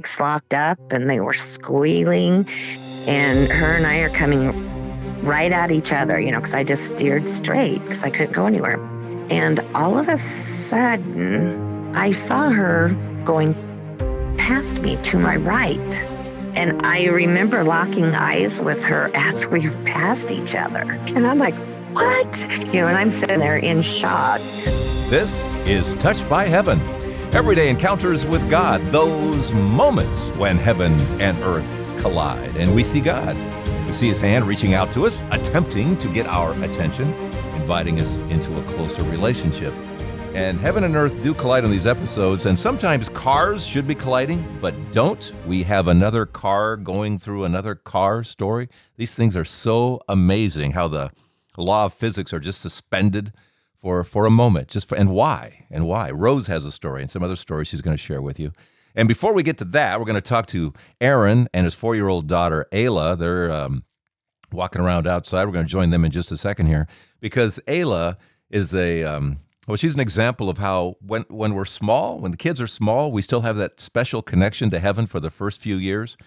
brakes locked up and they were squealing. And her and I are coming right at each other, because I just steered straight because I couldn't go anywhere. And all of a sudden, I saw her going past me to my right. And I remember locking eyes with her as we passed each other. And I'm like, what? And I'm sitting there in shock. This is Touched by Heaven. Everyday encounters with God, those moments when heaven and earth collide. And we see God. We see his hand reaching out to us, attempting to get our attention, inviting us into a closer relationship. And heaven and earth do collide in these episodes, and sometimes cars should be colliding, but don't. We have another car going through another car story. These things are so amazing, how the law of physics are just suspended for a moment. And why? Rose has a story and some other stories she's going to share with you. And before we get to that, we're going to talk to Aaron and his 4-year-old daughter, Ayla. They're walking around outside. We're going to join them in just a second here, because Ayla is she's an example of how when we're small, when the kids are small, we still have that special connection to heaven for the first few years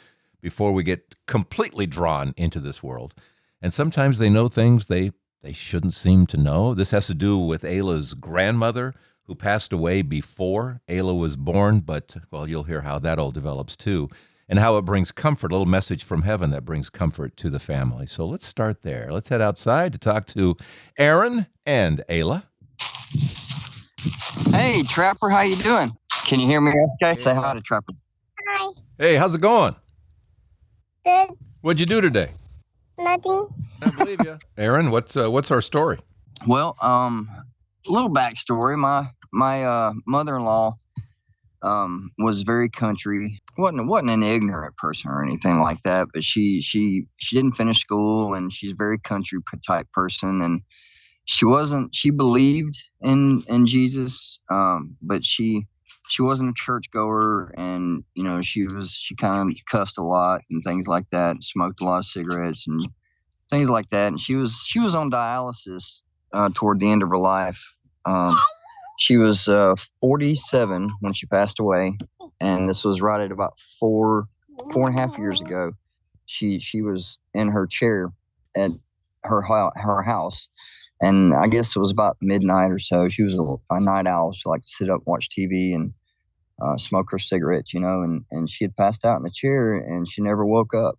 before we get completely drawn into this world. And sometimes they know things they shouldn't seem to know. This has to do with Ayla's grandmother, who passed away before Ayla was born, but, well, you'll hear how that all develops too, and how it brings comfort, a little message from heaven that brings comfort to the family. So let's start there. Let's head outside to talk to Aaron and Ayla. Hey, Trapper, how you doing? Can you hear me okay? Say hi to Trapper. Hi. Hey, how's it going? Good. What'd you do today? Nothing. I believe you. Aaron, what's our story? Well, a little backstory. My mother-in-law was very country. wasn't an ignorant person or anything like that, but she didn't finish school, and she's a very country type person, and she believed in Jesus, but she wasn't a churchgoer, and she kind of cussed a lot and things like that, smoked a lot of cigarettes and things like that, and she was on dialysis toward the end of her life. She was 47 when she passed away, and this was right at about four and a half years ago. She was in her chair at her house, and I guess it was about midnight or so. She was a night owl. She liked to sit up and watch TV and smoke her cigarettes, and she had passed out in the chair, and she never woke up.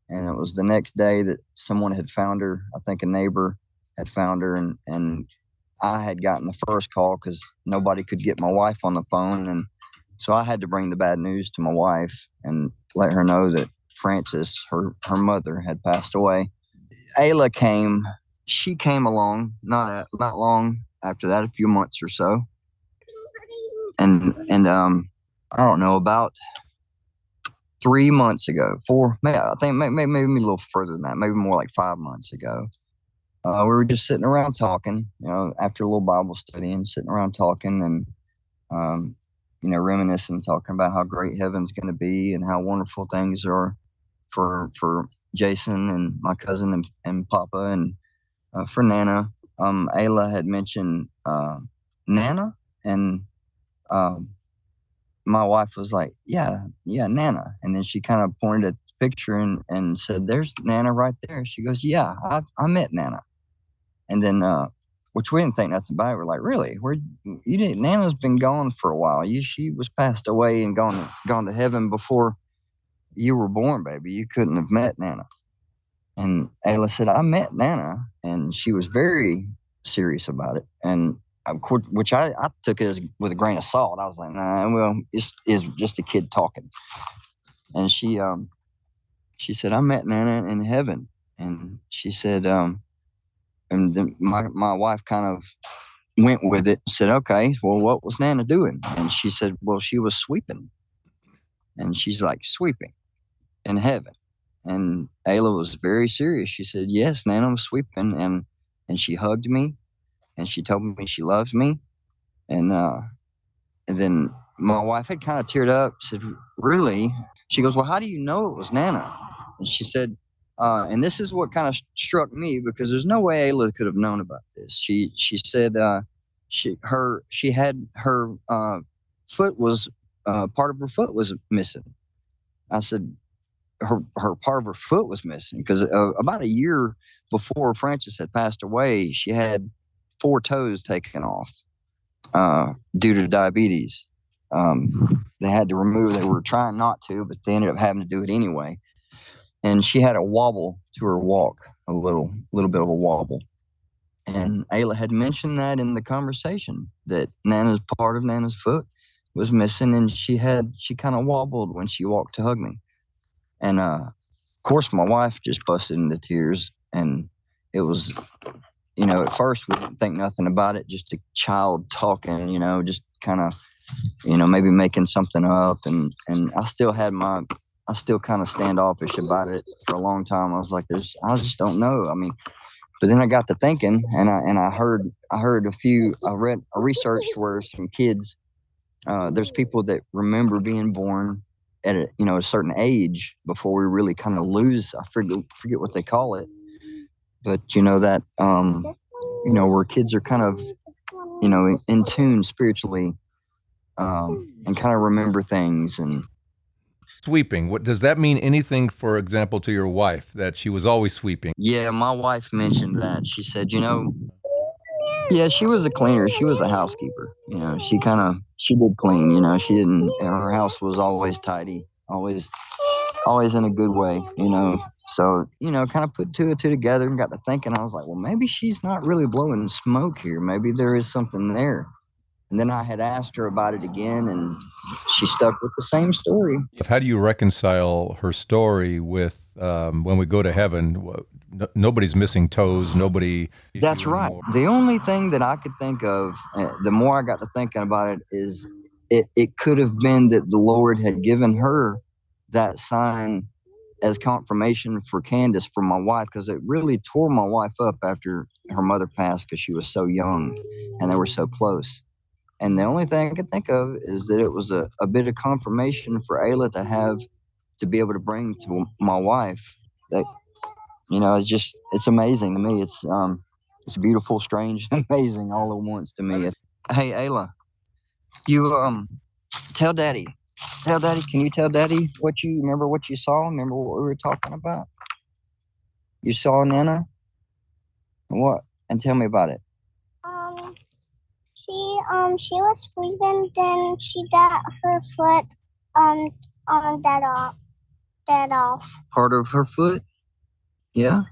And it was the next day that someone had found her. I think a neighbor had found her, and I had gotten the first call because nobody could get my wife on the phone. And so I had to bring the bad news to my wife and let her know that Frances, her mother, had passed away. Ayla came. She came along not long after that, a few months or so. And I don't know, about 3 months ago, I think maybe a little further than that, maybe more like 5 months ago. We were just sitting around talking, after a little Bible study, and sitting around talking and, reminiscing, talking about how great heaven's going to be and how wonderful things are for Jason and my cousin and Papa and for Nana. Ayla had mentioned Nana, and my wife was like, yeah, Nana. And then she kind of pointed at the picture and said, there's Nana right there. She goes, yeah, I met Nana. And then, which we didn't think nothing about it. We're like, really? You didn't? Nana's been gone for a while. She was passed away and gone to heaven before you were born, baby. You couldn't have met Nana. And Ayla said, I met Nana, and she was very serious about it. And of course, which I took it as with a grain of salt. I was like, nah, well, it's just a kid talking. And she said, I met Nana in heaven. And she said, and then my wife kind of went with it and said, okay, well, what was Nana doing? And she said, well, she was sweeping. And she's like, sweeping in heaven. And Ayla was very serious. She said, yes, Nana was sweeping. And she hugged me, and she told me she loves me. And then my wife had kind of teared up, said, really? She goes, well, how do you know it was Nana? And she said, and this is what kind of struck me, because there's no way Ayla could have known about this. She said she had her foot was part of her foot was missing, I said, her part of her foot was missing because about a year before Frances had passed away, she had 4 toes taken off due to diabetes. They had to remove. They were trying not to, but they ended up having to do it anyway. And she had a wobble to her walk, a little bit of a wobble. And Ayla had mentioned that in the conversation that part of Nana's foot was missing, and she kind of wobbled when she walked to hug me. And of course, my wife just busted into tears, and it was, at first we didn't think nothing about it, just a child talking, just kind of, maybe making something up. And I still kind of standoffish about it for a long time. I was like, I just don't know. I mean, but then I got to thinking, and I heard I researched where some kids, there's people that remember being born at a certain age before we really kind of lose. I forget what they call it, but that where kids are kind of in tune spiritually, and kind of remember things. And Sweeping. What does that mean? Anything, for example, to your wife, that she was always sweeping? Yeah, my wife mentioned that. She said, yeah, she was a cleaner. She was a housekeeper. She did clean. She didn't. Her house was always tidy, always in a good way. So kind of put 2 and 2 together and got to thinking. I was like, well, maybe she's not really blowing smoke here. Maybe there is something there. And then I had asked her about it again, and she stuck with the same story. How do you reconcile her story with when we go to heaven? Nobody's missing toes. Nobody. That's right. The only thing that I could think of, the more I got to thinking about it, is it could have been that the Lord had given her that sign as confirmation for Candace, for my wife, because it really tore my wife up after her mother passed because she was so young and they were so close. And the only thing I could think of is that it was a bit of confirmation for Ayla to be able to bring to my wife. That, it's amazing to me. It's beautiful, strange, amazing all at once to me. Hey, Ayla, you tell Daddy. Can you tell Daddy what you saw? Remember what we were talking about? You saw Nana? What? And tell me about it. She was sleeping, then she got her foot dead off. Part of her foot? Yeah.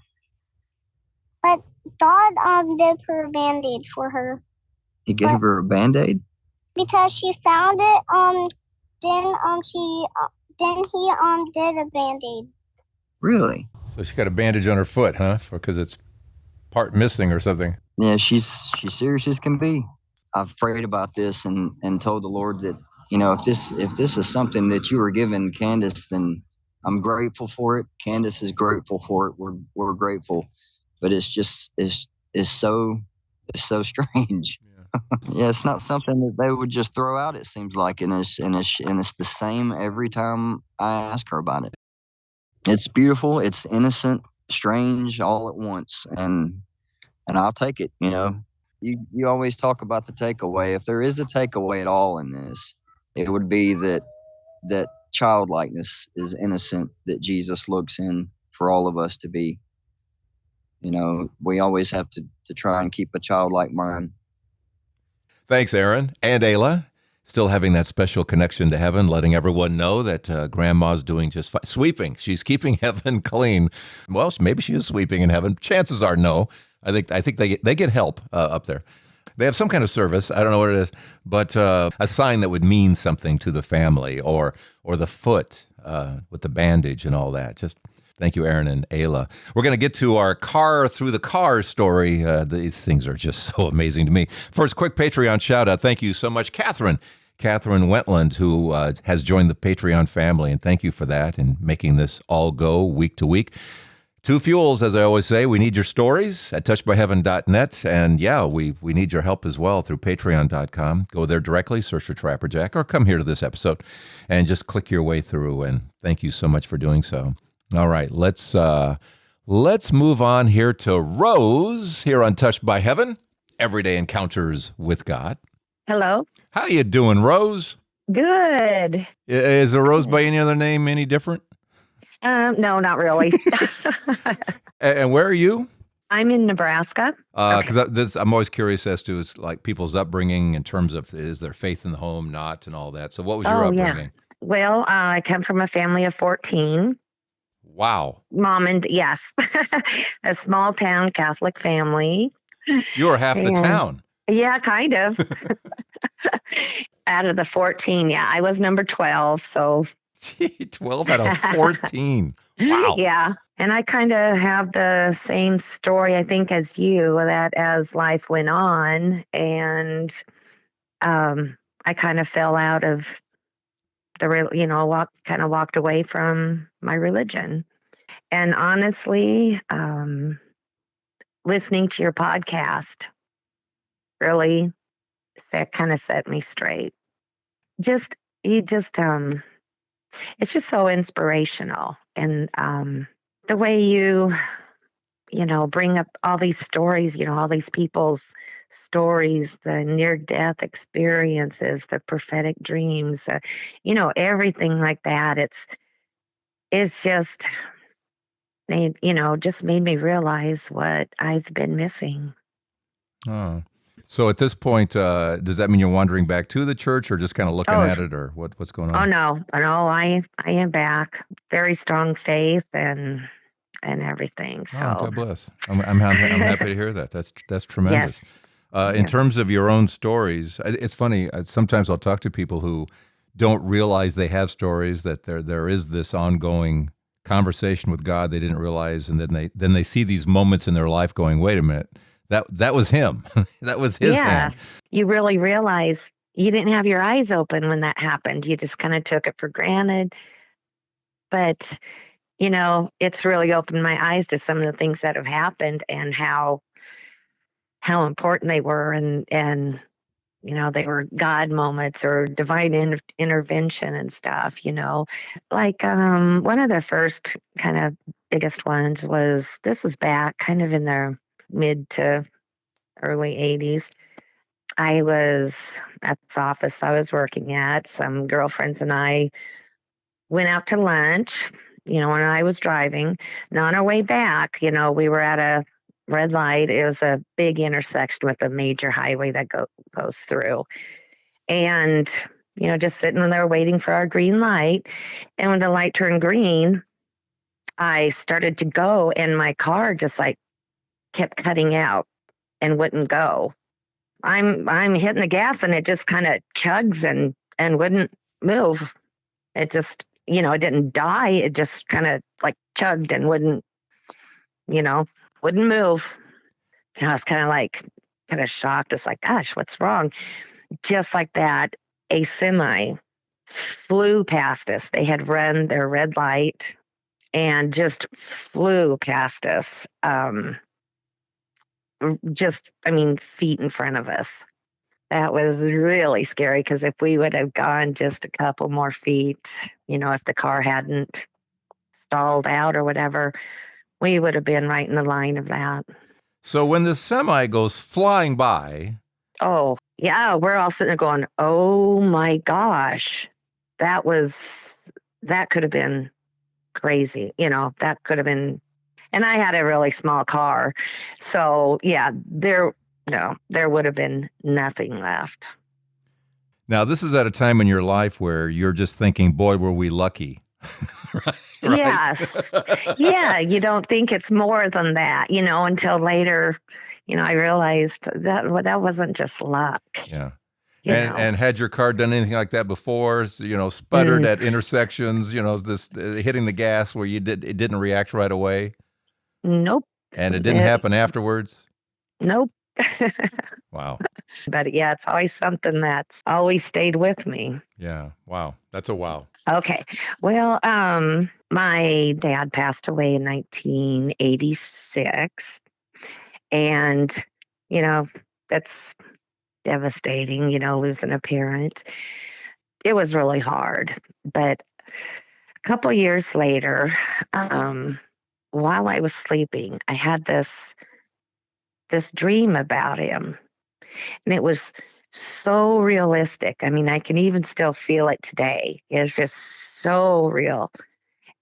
But God did her a Band-Aid for her. He gave her a Band-Aid? Because she found it, then he did a Band-Aid. Really? So she got a bandage on her foot, huh? Because it's part missing or something. Yeah, she's serious as can be. I've prayed about this and told the Lord that, if this is something that you were giving Candace, then I'm grateful for it. Candace is grateful for it. We're grateful, but it's so strange. Yeah. Yeah, it's not something that they would just throw out. It seems like, and it's the same every time I ask her about it. It's beautiful. It's innocent, strange, all at once, and I'll take it. You always talk about the takeaway. If there is a takeaway at all in this, it would be that childlikeness is innocent, that Jesus looks in for all of us to be. We always have to try and keep a childlike mind. Thanks, Aaron and Ayla. Still having that special connection to heaven, letting everyone know that Grandma's doing just fine. Sweeping. She's keeping heaven clean. Well, maybe she is sweeping in heaven. Chances are no. I think they get help up there. They have some kind of service. I don't know what it is, but a sign that would mean something to the family, or the foot with the bandage and all that. Just thank you, Aaron and Ayla. We're going to get to our car through the car story. These things are just so amazing to me. First, quick Patreon shout out. Thank you so much, Catherine Wentland, who has joined the Patreon family, and thank you for that and making this all go week to week. 2 fuels, as I always say. We need your stories at touchedbyheaven.net. And yeah, we need your help as well through patreon.com. Go there directly, search for Trapper Jack, or come here to this episode and just click your way through. And thank you so much for doing so. All right, let's move on here to Rose here on Touched by Heaven, Everyday Encounters with God. Hello. How you doing, Rose? Good. Is a rose Good. by any other name any different? No, not really. And where are you? I'm in Nebraska. Okay. Because I'm always curious as to is like people's upbringing in terms of is there faith in the home, not, and all that. So what was your Oh, yeah. upbringing? Well, I come from a family of 14. Wow. Mom and yes, a small town Catholic family. You are half the And town. yeah, kind of. Out of the 14, yeah, I was number 12. So 12 out of 14. Wow. yeah. And I kind of have the same story, I think, as you, that as life went on and I kind of fell out of kind of walked away from my religion. And honestly, listening to your podcast really kind of set me straight. Just, he just, it's just so inspirational. And the way bring up all these stories, all these people's stories, the near death experiences, the prophetic dreams, everything like that. It's just made me realize what I've been missing. Oh. So at this point, does that mean you're wandering back to the church or just kind of looking Oh, at it, or what's going oh on? no, no, I am back. Very strong faith and everything. Oh, So God bless. I'm happy to hear that. That's yes, tremendous. In yes, terms of your own stories, it's funny. Sometimes I'll talk to people who don't realize they have stories, that there is this ongoing conversation with God they didn't realize, and then they see these moments in their life going, wait a minute, that was him. That was his yeah. hand. You really realize you didn't have your eyes open when that happened. You just kind of took it for granted. But it's really opened my eyes to some of the things that have happened and how important they were and they were God moments or divine intervention and stuff. Like one of the first kind of biggest ones was this was back kind of in the mid to early 80s. I was at this office I was working at. Some girlfriends and I went out to lunch, when I was driving. And on our way back, we were at a red light. It was a big intersection with a major highway that goes through. And, just sitting there waiting for our green light. And when the light turned green, I started to go and my car just like kept cutting out and wouldn't go. I'm hitting the gas and it just kind of chugs and wouldn't move. It just, it didn't die. It just kind of like chugged and you know, wouldn't move. And I was kind of shocked. It's like, gosh, what's wrong? Just like that, a semi flew past us. They had run their red light and just flew past us. Feet in front of us. That was really scary because if we would have gone just a couple more feet, if the car hadn't stalled out or whatever, we would have been right in the line of that. So when the semi goes flying by, Oh, yeah, we're all sitting there going, oh my gosh, that could have been crazy. That could have been, and I had a really small car. So yeah, there would have been nothing left. now this is at a time in your life where you're just thinking, boy, were we lucky. Right? Yes. Yeah. You don't think it's more than that, until later, I realized that wasn't just luck, Yeah. you And know. and had your car done anything like that before? Sputtered Mm, at intersections. This hitting the gas where it didn't react right away, nope. and it didn't happen afterwards. Nope. Wow. But yeah, it's always something that's always stayed with me. Yeah. Wow. That's a wow. Okay. Well, my dad passed away in 1986. And, that's devastating, losing a parent. It was really hard. But a couple years later, while I was sleeping, I had this dream about him. And it was so realistic. I mean, I can even still feel it today. It's just so real,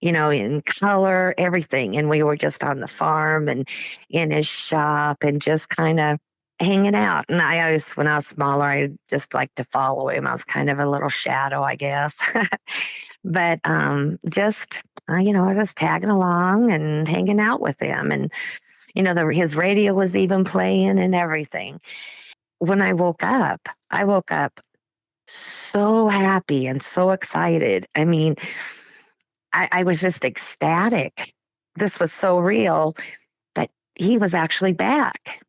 in color, everything. And we were just on the farm and in his shop and just kind of hanging out. And I always, when I was smaller, I just liked to follow him. I was kind of a little shadow, I guess. But I was just tagging along and hanging out with him. And, his radio was even playing and everything. When I woke up so happy and so excited. I mean, I was just ecstatic. This was so real that he was actually back.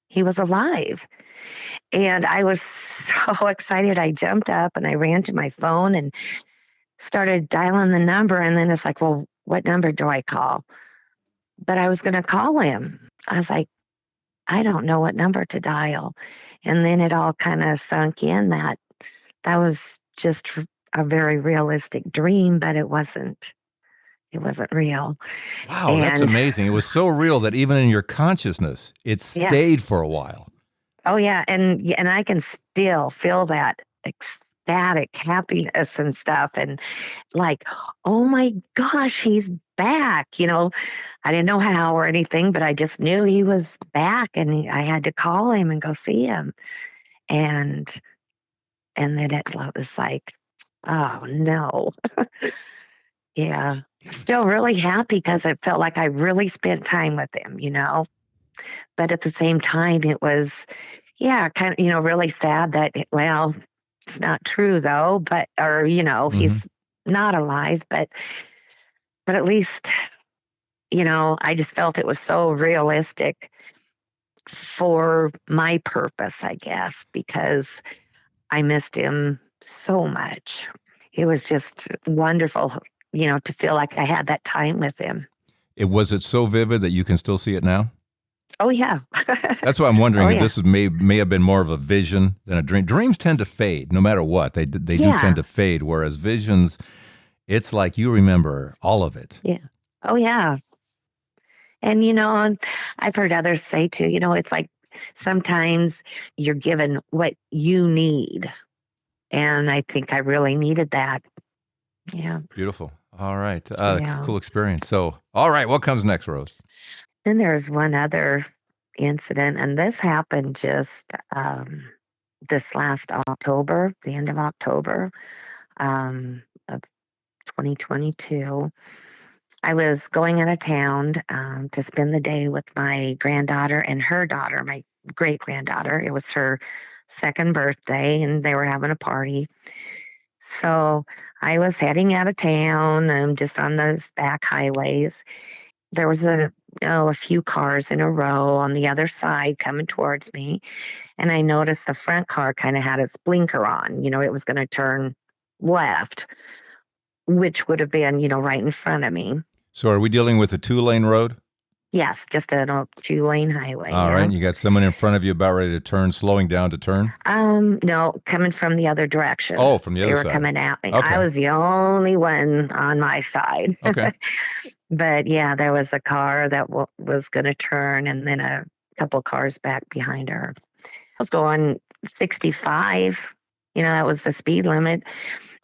He was alive. And I was so excited. I jumped up and I ran to my phone and started dialing the number. And then it's like, well, what number do I call? But I was going to call him. I was like, I don't know what number to dial. And then it all kind of sunk in that was just a very realistic dream, but it wasn't. It wasn't real. Wow, that's And amazing. It was so real that even in your consciousness, it yes. stayed for a while. Oh yeah, and I can still feel that ecstatic happiness and stuff, and like, oh my gosh, he's back. I didn't know how or anything, but I just knew he was back, and I had to call him and go see him, and then it was like, oh no, yeah. Still really happy because it felt like I really spent time with him. But at the same time, it was, yeah, kind of, really sad that, well, it's not true though, he's not alive, but at least, I just felt it was so realistic for my purpose, I guess, because I missed him so much. It was just wonderful, to feel like I had that time with him. Was it so vivid that you can still see it now? Oh yeah. That's why I'm wondering if yeah. this may have been more of a vision than a dream. Dreams tend to fade, no matter what. They do tend to fade, whereas visions, it's like you remember all of it. Yeah. Oh yeah. And I've heard others say too, it's like sometimes you're given what you need. And I think I really needed that. Yeah. Beautiful. All right. Yeah. Cool experience. So, all right, what comes next, Rose? Then there's one other incident, and this happened just this last October, the end of October of 2022. I was going out of town to spend the day with my granddaughter and her daughter, my great granddaughter. It was her second birthday, and they were having a party. So I was heading out of town, just on those back highways. There was a few cars in a row on the other side coming towards me, and I noticed the front car kind of had its blinker on. It was going to turn left, which would have been, right in front of me. So are we dealing with a 2-lane road? Yes, just an old 2-lane highway. All right, and you got someone in front of you about ready to turn, slowing down to turn? No, coming from the other direction. Oh, from the other side. They were coming out. Okay. I was the only one on my side. Okay. But yeah, there was a car that was going to turn, and then a couple cars back behind her. I was going 65. That was the speed limit.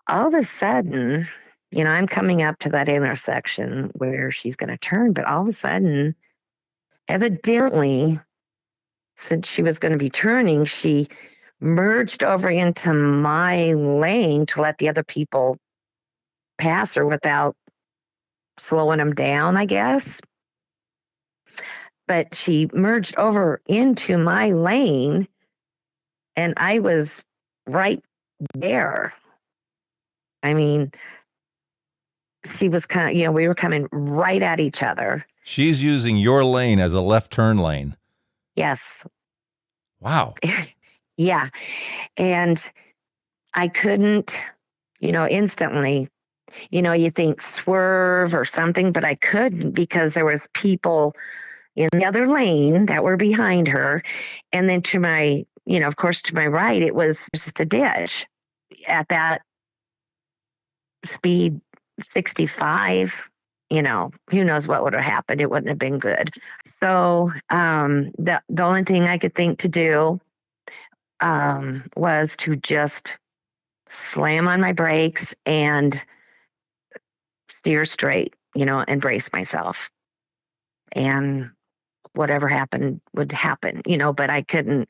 All of a sudden, I'm coming up to that intersection where she's going to turn, but all of a sudden, evidently, since she was going to be turning, she merged over into my lane to let the other people pass her without slowing them down, I guess. But she merged over into my lane, and I was right there. I mean, she was we were coming right at each other. She's using your lane as a left turn lane. Yes. Wow. Yeah. And I couldn't, instantly, you think swerve or something, but I couldn't because there was people in the other lane that were behind her. And then to my, of course, to my right, it was just a ditch. At that speed, 65, who knows what would have happened. It wouldn't have been good. So the only thing I could think to do, was to just slam on my brakes and steer straight, and brace myself. And whatever happened would happen, but I couldn't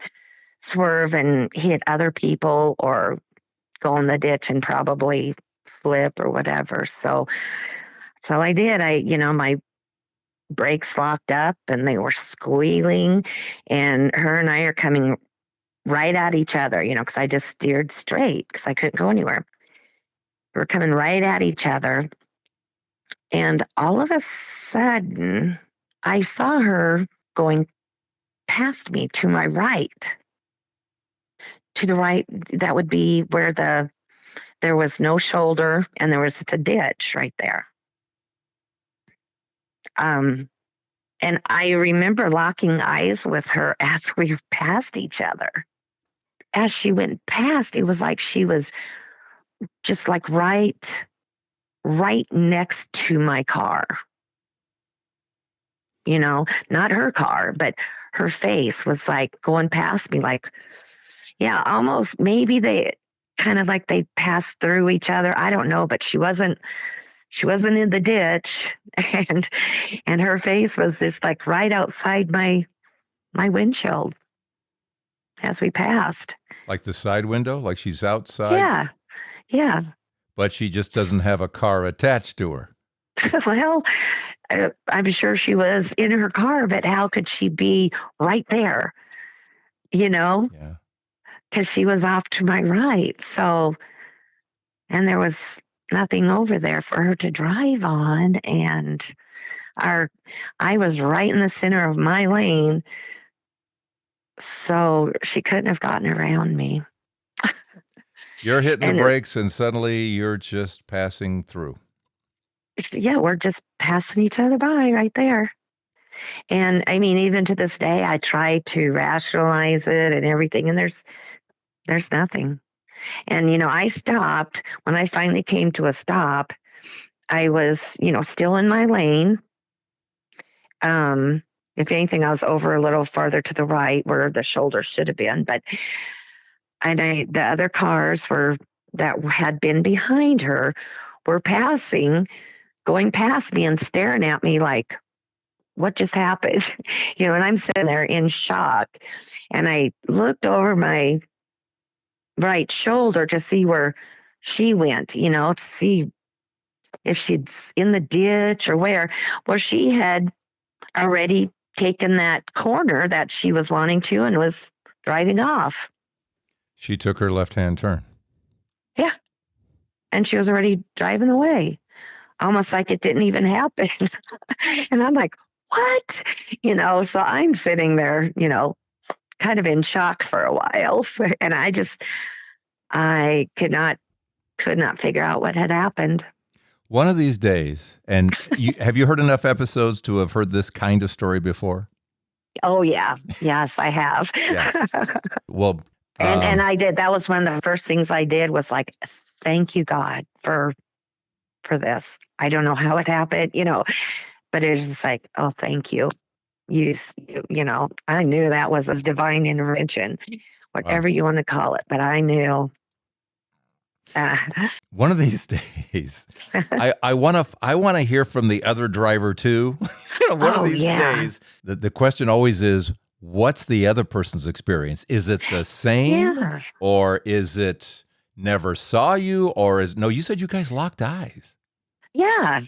swerve and hit other people or go in the ditch and probably flip or whatever. So that's all I did. My brakes locked up and they were squealing, and her and I are coming right at each other, because I just steered straight because I couldn't go anywhere. We're coming right at each other. And all of a sudden, I saw her going past me to my right. To the right, that would be where there was no shoulder and there was just a ditch right there. And I remember locking eyes with her as we passed each other. As she went past, it was like she was just like right next to my car. Not her car, but her face was like going past me, like, yeah, almost maybe they kind of like they passed through each other. I don't know, but she wasn't in the ditch, and her face was just like right outside my windshield as we passed. Like the side window, like she's outside, Yeah. Yeah. but she just doesn't have a car attached to her. Well, I'm sure she was in her car, but how could she be right there? Yeah. Because she was off to my right. So, and there was nothing over there for her to drive on. And I was right in the center of my lane. So she couldn't have gotten around me. You're hitting the brakes and suddenly you're just passing through. Yeah, we're just passing each other by right there. And I mean, even to this day, I try to rationalize it and everything, and there's nothing. And, I stopped. When I finally came to a stop, I was, still in my lane. If anything, I was over a little farther to the right where the shoulder should have been. But the other cars that had been behind her were going past me and staring at me like, what just happened? And I'm sitting there in shock. And I looked over my right shoulder to see where she went, to see if she's in the ditch or where. Well, she had already taken that corner that she was wanting to and was driving off. She took her left-hand turn. Yeah. And she was already driving away, almost like it didn't even happen. And I'm like, what? So I'm sitting there, kind of in shock for a while. And I could not figure out what had happened. One of these days, and have you heard enough episodes to have heard this kind of story before? Oh, yeah. Yes, I have. Yeah. Well, and I did. That was one of the first things I did was like, thank you, God, for this. I don't know how it happened, but it was just like, oh, thank you. I knew that was a divine intervention, whatever you want to call it, but I knew. One of these days, I want to hear from the other driver too. One of these days, the question always is, what's the other person's experience? Is it the same, or is it never saw you, or no? You said you guys locked eyes. Yeah,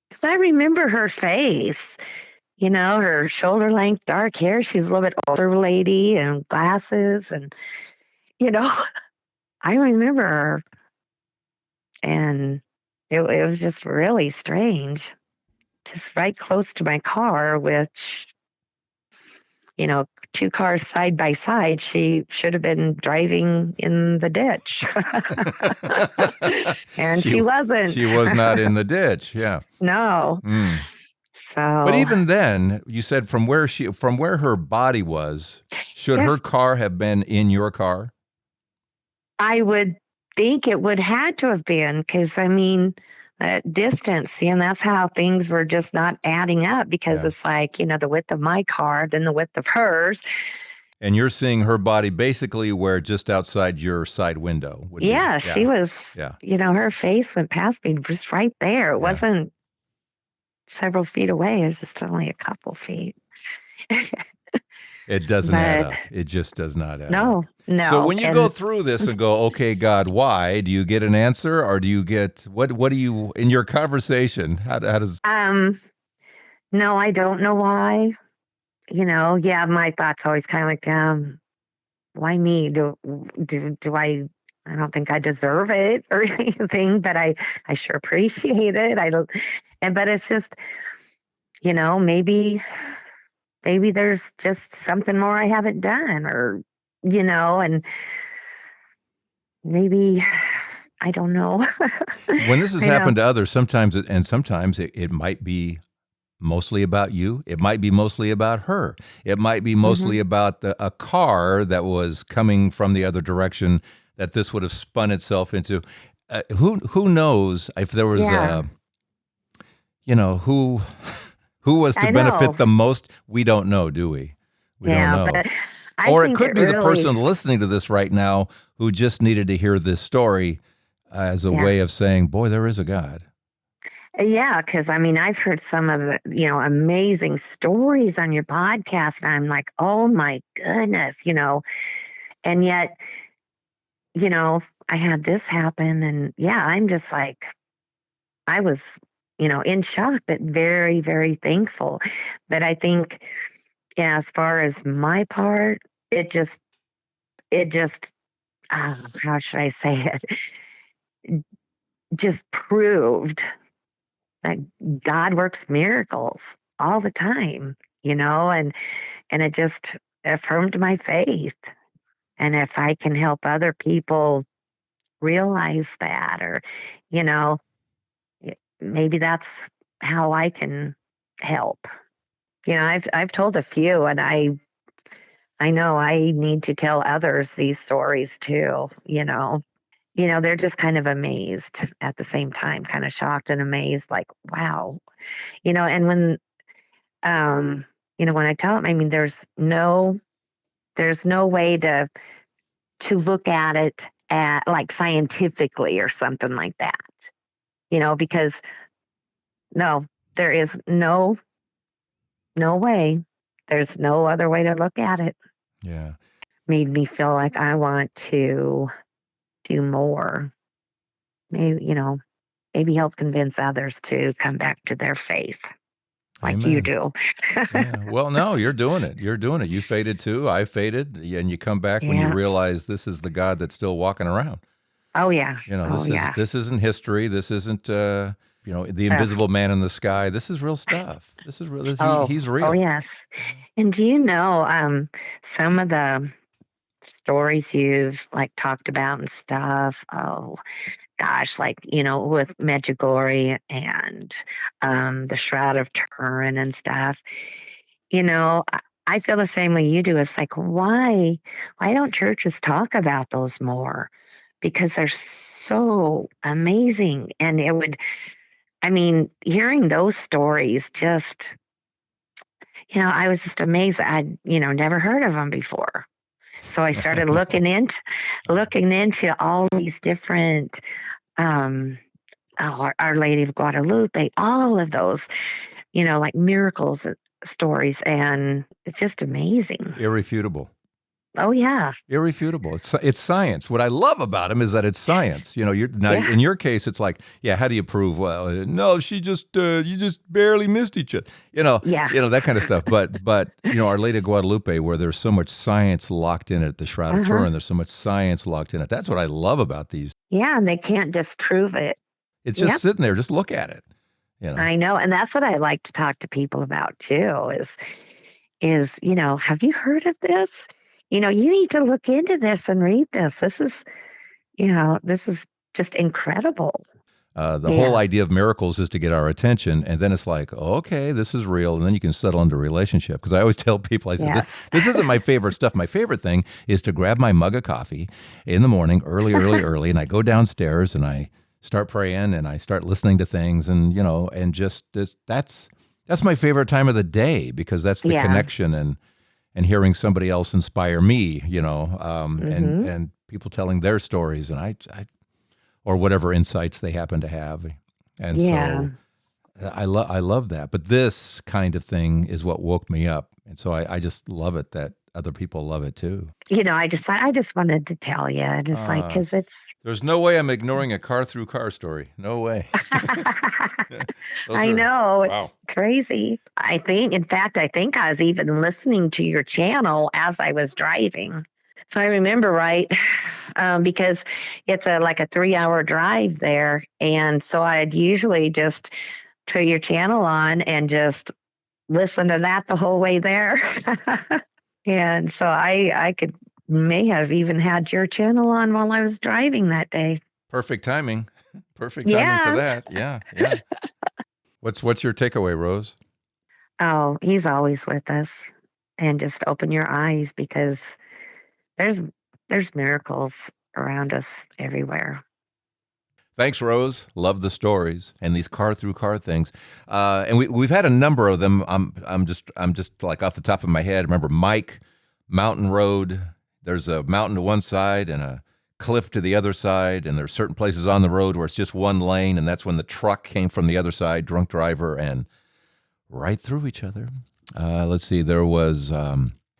because I remember her face. Her shoulder length, dark hair. She's a little bit older lady and glasses, and I remember her. And it was just really strange. Just right close to my car, which, two cars side by side, she should have been driving in the ditch. And she wasn't. She was not in the ditch, yeah. No. So, but even then, you said from where her body was, should her car have been in your car? I would think it would had to have been, because that distance, and that's how things were just not adding up, because it's like, the width of my car, then the width of hers. And you're seeing her body basically where just outside your side window would be. Yeah, she was, Yeah. her face went past me just right there. It wasn't several feet away. It was just only a couple feet. It doesn't add up. It just does not add up. No. So when you go through this and go, okay, God, why? Do you get an answer, or do you get what do you in your conversation? How does? No, I don't know why. My thoughts always kind of like, why me? Do I? I don't think I deserve it or anything, but I sure appreciate it. But it's just, maybe there's just something more I haven't done, or and maybe I don't know. When this has happened to others, sometimes it might be mostly about you. It might be mostly about her. It might be mostly about a car that was coming from the other direction that this would have spun itself into. Who knows if there was who was to benefit the most? We don't know, do we? We don't know. But or it could be the person listening to this right now who just needed to hear this story as a way of saying, boy, there is a God. Yeah, because I've heard some of the, amazing stories on your podcast, and I'm like, oh my goodness, and yet, I had this happen, and I'm just like, I was, in shock, but very, very thankful. But I think, as far as my part, it just, how should I say it? Just proved that God works miracles all the time, and it just affirmed my faith. And if I can help other people realize that, or, maybe that's how I can help. I've told a few, and I know I need to tell others these stories too, they're just kind of amazed at the same time, kind of shocked and amazed, like, wow, and when when I tell them, there's no way to look at it like scientifically or something like that, because no, there is no way. There's no other way to look at it. Yeah. Made me feel like I want to do more. Maybe help convince others to come back to their faith like Amen. you do. Yeah. Well, no, you're doing it. You're doing it. You faded too. I faded. And you come back when you realize this is the God that's still walking around. Oh, yeah. This isn't history. This isn't, the invisible man in the sky. This is real stuff. This is real. He's real. Oh, yes. And do you know some of the stories you've talked about and stuff? Oh, gosh, with Medjugorje and the Shroud of Turin and stuff. I feel the same way you do. It's like, why don't churches talk about those more? Because they're so amazing. And it would, hearing those stories just, I was just amazed. I'd, never heard of them before. So I started looking into all these different, Our Lady of Guadalupe, all of those, miracles stories. And it's just amazing. Irrefutable. Oh, yeah. Irrefutable. It's science. What I love about him is that it's science. In your case, it's like, how do you prove? Well, no, she just, you just barely missed each other. That kind of stuff. But Our Lady of Guadalupe, where there's so much science locked in it, the Shroud of Turin, there's so much science locked in it. That's what I love about these. Yeah, and they can't disprove it. It's just sitting there. Just look at it. I know, and that's what I like to talk to people about too. Is have you heard of this? You need to look into this and read this. This is just incredible. The whole idea of miracles is to get our attention, and then it's like, okay, this is real, and then you can settle into a relationship. Because I always tell people, I said, this isn't my favorite stuff. My favorite thing is to grab my mug of coffee in the morning, early, and I go downstairs and I start praying and I start listening to things, and and just this. That's my favorite time of the day, because that's the connection, and and hearing somebody else inspire me, Mm-hmm. and people telling their stories, and I or whatever insights they happen to have. And Yeah. so I love that. But this kind of thing is what woke me up. And so I just love it that other people love it too. I just wanted to tell you, just like, Uh, because it's, there's no way I'm ignoring a car through car story. No way. Those I are, know, it's wow. crazy. In fact, I think I was even listening to your channel as I was driving. So I remember, right, because it's like a 3 hour drive there. And so I'd usually just put your channel on and just listen to that the whole way there. And so I may have even had your channel on while I was driving that day. Perfect timing. Perfect timing for Yeah. that. Yeah, yeah. What's your takeaway, Rose? Oh, he's always with us. And just open your eyes, because there's there's miracles around us everywhere. Thanks, Rose. Love the stories and these car through car things, and we've had a number of them. I'm just like off the top of my head. Remember Mike, Mountain Road. There's a mountain to one side and a cliff to the other side, and there's certain places on the road where it's just one lane, and that's when the truck came from the other side, drunk driver, and right through each other. Let's see. There was, I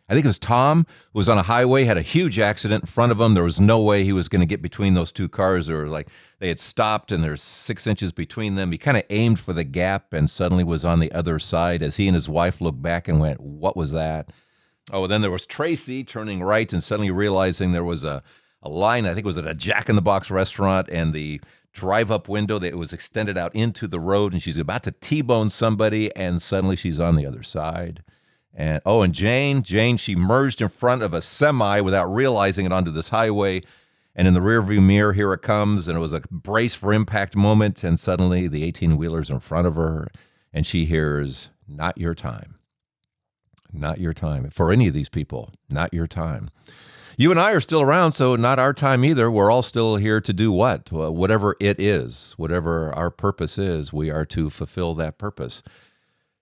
think it was Tom, who was on a highway, had a huge accident in front of him. There was no way he was going to get between those two cars. They had stopped, and there's 6 inches between them. He kind of aimed for the gap and suddenly was on the other side as he and his wife looked back and went, "What was that?" Oh, and then there was Tracy turning right and suddenly realizing there was a line, I think it was at a Jack in the Box restaurant, and the drive-up window that was extended out into the road, and she's about to T-bone somebody, and suddenly she's on the other side. And Jane, she merged in front of a semi without realizing it onto this highway, and in the rearview mirror, here it comes, and it was a brace for impact moment, and suddenly the 18-wheeler's in front of her, and she hears, "Not your time. Not your time." For any of these people, not your time. You and I are still around, so not our time either. We're all still here to do what? Well, whatever it is, whatever our purpose is, we are to fulfill that purpose.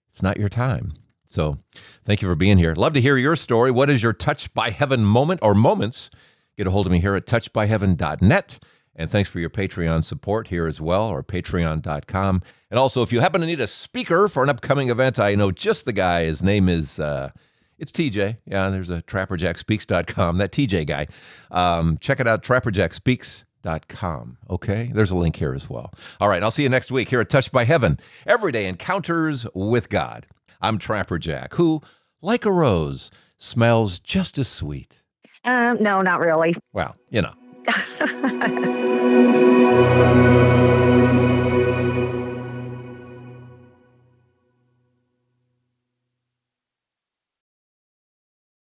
It's not your time. So thank you for being here. Love to hear your story. What is your Touched by Heaven moment or moments? Get a hold of me here at touchedbyheaven.net. And thanks for your Patreon support here as well, or patreon.com. And also, if you happen to need a speaker for an upcoming event, I know just the guy. His name is... it's TJ. Yeah, there's a trapperjackspeaks.com, that TJ guy. Check it out, trapperjackspeaks.com. Okay, there's a link here as well. All right, I'll see you next week here at Touched by Heaven, Everyday Encounters with God. I'm Trapper Jack, who, like a rose, smells just as sweet. No, not really. Well, you know.